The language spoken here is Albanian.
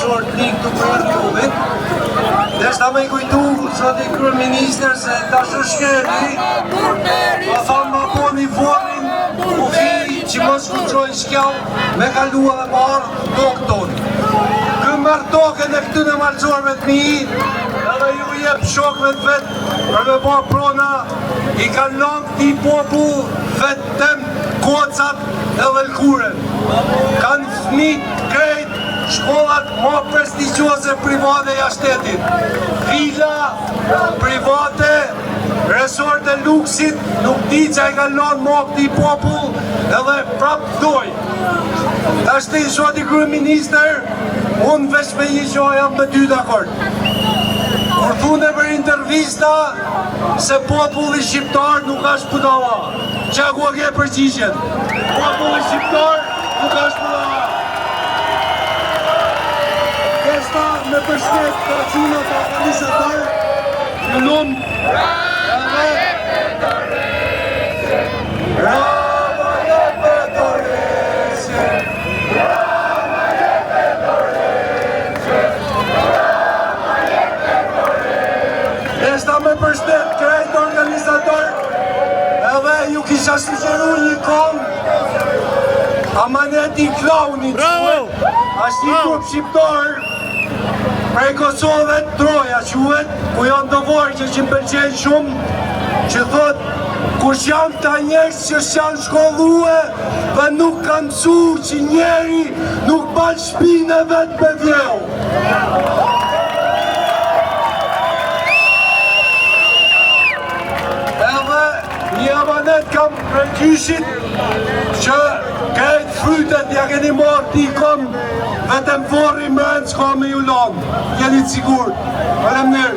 short link të Kërënjovit. Dhe shta me I kujtu, zoti kryeministër, se tash shkeli, ma thamë ma po një vorin, u fi që më shkuqoj shkjall, me kalua dhe marë tokë tonë. Kë mërë tokën e këtë në marëzorve të mi, edhe ju jep shokve të vetë, për me bo prona, I kalon këti popull vetëm kocat edhe lkuren. Kanë fëmijë krejt shkollat më prestigjioze private jashtetit. Vila private, resorte luksit, nuk di që I kalon më këti popull edhe prap doj. Tashti zoti kryeministër, unë veç me një gjo jam me dy dakord. Kur thune për intervista se populli shqiptar nuk ashtë budalla. Qa ku ke përgjigjen? Populli shqiptar nuk ashtë budalla. Kesta me përshket të qunat të organizator, në lumë Rama je Petorese, Rama je Petorese, Rama je Petorese, Rama je Petorese. Kesta me përshket krejt organizator, edhe ju kisha sugjeru një kong Amaneti Klaunit, ashtë një grup shqiptar prej Kosovë Troja quhet, ku janë të vorqe që më pëlqen shumë, që thot, kush janë ta njerës që janë shkollue dhe nuk kanë mësu që njeri nuk ban shpinë e vetë me vjeu. Edhe një amanet kam rëgjyshit që krejt frytet ja keni marrë ti kom vetëm vorri mërën s'ka me ju lanë. Jeni të sigur. Faleminderit.